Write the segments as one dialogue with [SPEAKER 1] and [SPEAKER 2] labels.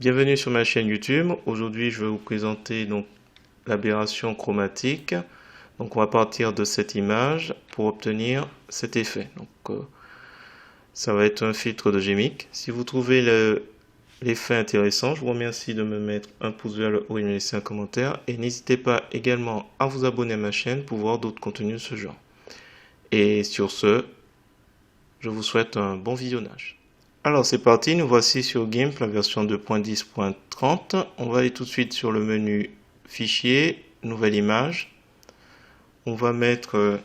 [SPEAKER 1] Bienvenue sur ma chaîne YouTube. Aujourd'hui, je vais vous présenter donc l'aberration chromatique. Donc, on va partir de cette image pour obtenir cet effet. Ça va être un filtre de Gmic. Si vous trouvez l'effet intéressant, je vous remercie de me mettre un pouce vers le haut et de me laisser un commentaire. Et n'hésitez pas également à vous abonner à ma chaîne pour voir d'autres contenus de ce genre. Et sur ce, je vous souhaite un bon visionnage. Alors c'est parti, nous voici sur GIMP, la version 2.10.30. On va aller tout de suite sur le menu Fichier, Nouvelle image. On va mettre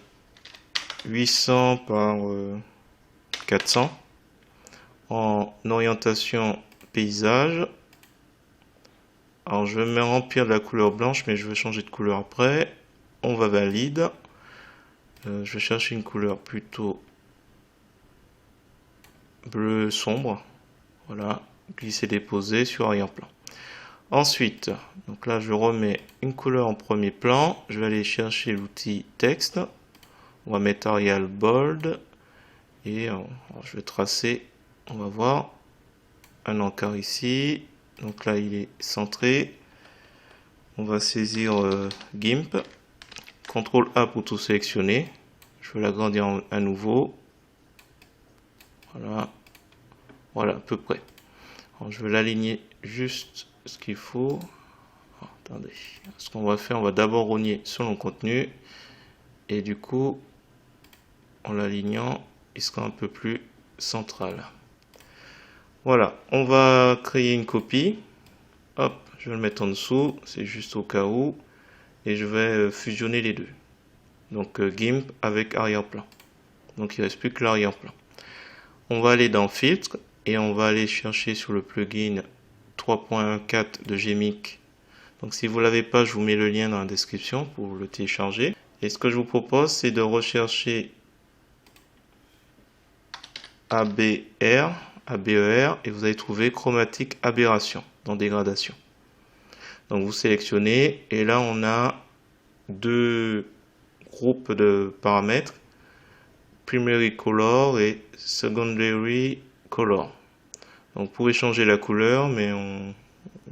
[SPEAKER 1] 800 par 400 en orientation paysage. Alors je vais me remplir de la couleur blanche, mais je vais changer de couleur après. On va valide. Je vais chercher une couleur plutôt bleu sombre. Voilà, glisser déposer sur arrière-plan. Ensuite, donc là je remets une couleur en premier plan. Je vais aller chercher l'outil texte. On va mettre Arial Bold et je vais tracer. On va voir un encart ici. Donc là il est centré. On va saisir GIMP. CTRL A pour tout sélectionner. Je vais l'agrandir à nouveau. Voilà. Voilà, à peu près. Alors, je vais l'aligner juste ce qu'il faut. Attendez. Ce qu'on va faire, on va d'abord rogner sur le contenu. Et du coup, en l'alignant, il sera un peu plus central. Voilà, on va créer une copie. Hop, je vais le mettre en dessous. C'est juste au cas où. Et je vais fusionner les deux. Donc GIMP avec arrière-plan. Donc il ne reste plus que l'arrière-plan. On va aller dans Filtre et on va aller chercher sur le plugin 3.14 de Gmic. Donc si vous ne l'avez pas, je vous mets le lien dans la description pour le télécharger. Et ce que je vous propose, c'est de rechercher ABR, ABER, et vous allez trouver chromatique aberration dans dégradation. Donc vous sélectionnez et là on a deux groupes de paramètres, primary color et secondary color. Donc vous pouvez changer la couleur, mais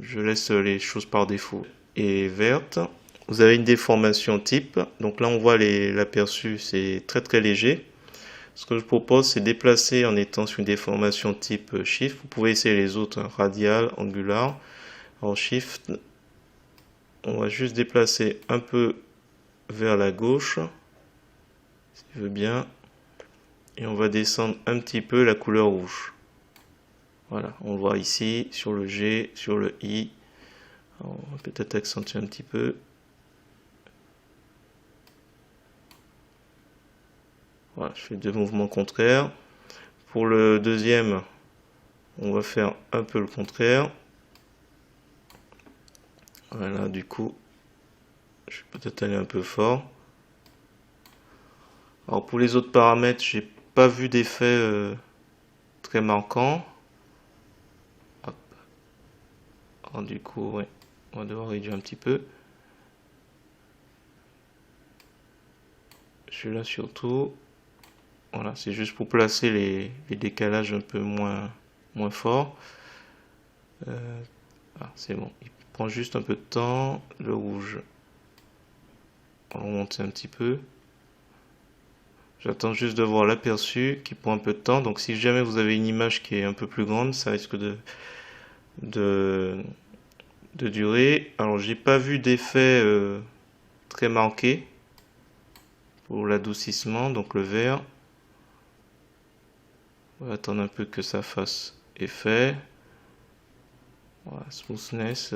[SPEAKER 1] je laisse les choses par défaut. Et verte, vous avez une déformation type. Donc là on voit l'aperçu, c'est très léger. Ce que je propose, c'est déplacer en étant sur une déformation type Shift. Vous pouvez essayer les autres, radial, angular. En Shift, on va juste déplacer un peu vers la gauche, si je veux bien. Et on va descendre un petit peu la couleur rouge. Voilà, on le voit ici, sur le G, sur le I. Alors, on va peut-être accentuer un petit peu. Voilà, je fais deux mouvements contraires. Pour le deuxième, on va faire un peu le contraire. Voilà, du coup, je vais peut-être aller un peu fort. Alors pour les autres paramètres, j'ai pas vu d'effet très marquant. Hop. Alors du coup, ouais, on va devoir réduire un petit peu. Je suis là surtout. Voilà, c'est juste pour placer les décalages un peu moins forts. C'est bon, il prend juste un peu de temps. Le rouge, on va remonter un petit peu. J'attends juste de voir l'aperçu qui prend un peu de temps. Donc si jamais vous avez une image qui est un peu plus grande, ça risque de durer. Alors j'ai pas vu d'effet très marqué pour l'adoucissement, donc le vert. On va attendre un peu que ça fasse effet. Voilà, smoothness.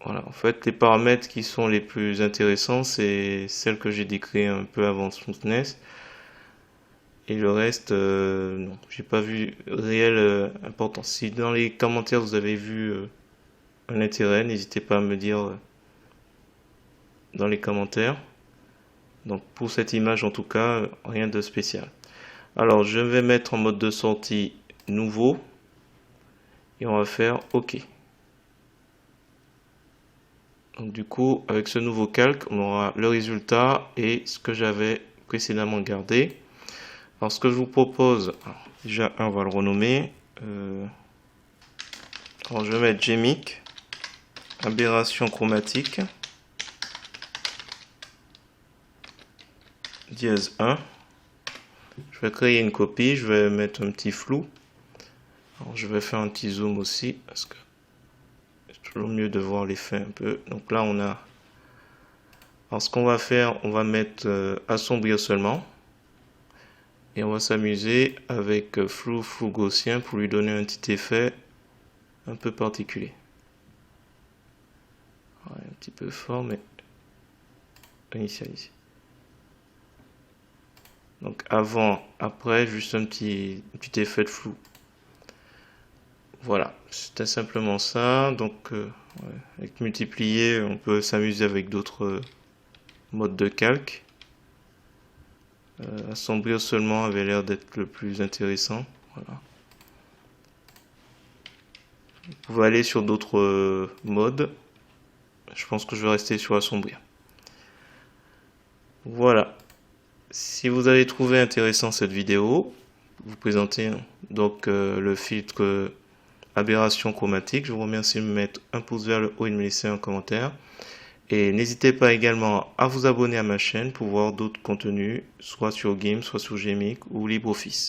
[SPEAKER 1] Voilà, en fait, les paramètres qui sont les plus intéressants, c'est celles que j'ai décrites un peu avant smoothness. Et le reste, non, j'ai pas vu réelle importance. Si dans les commentaires vous avez vu un intérêt, n'hésitez pas à me dire dans les commentaires. Donc pour cette image, en tout cas, rien de spécial. Alors, je vais mettre en mode de sortie nouveau et on va faire OK. Donc du coup, avec ce nouveau calque, on aura le résultat et ce que j'avais précédemment gardé. Alors ce que je vous propose, Déjà, on va le renommer. Alors, je vais mettre GMIC, aberration chromatique, dièse 1. Je vais créer une copie, je vais mettre un petit flou. Alors, je vais faire un petit zoom aussi, parce que c'est toujours mieux de voir l'effet un peu. Donc là, on a... Alors, ce qu'on va faire, on va mettre assombrir seulement. Et on va s'amuser avec flou gaussien pour lui donner un petit effet un peu particulier. Ouais, un petit peu fort, mais initialiser. Donc avant, après, juste un petit effet de flou. Voilà, c'était simplement ça. Donc ouais, avec multiplier, on peut s'amuser avec d'autres modes de calque. Assombrir seulement avait l'air d'être le plus intéressant. Voilà. Vous pouvez aller sur d'autres modes. Je pense que je vais rester sur assombrir. Voilà. Si vous avez trouvé intéressant cette vidéo, vous présentez donc le filtre aberration chromatique. Je vous remercie de me mettre un pouce vers le haut et de me laisser un commentaire. Et n'hésitez pas également à vous abonner à ma chaîne pour voir d'autres contenus, soit sur GIMP, soit sur GMIC ou LibreOffice.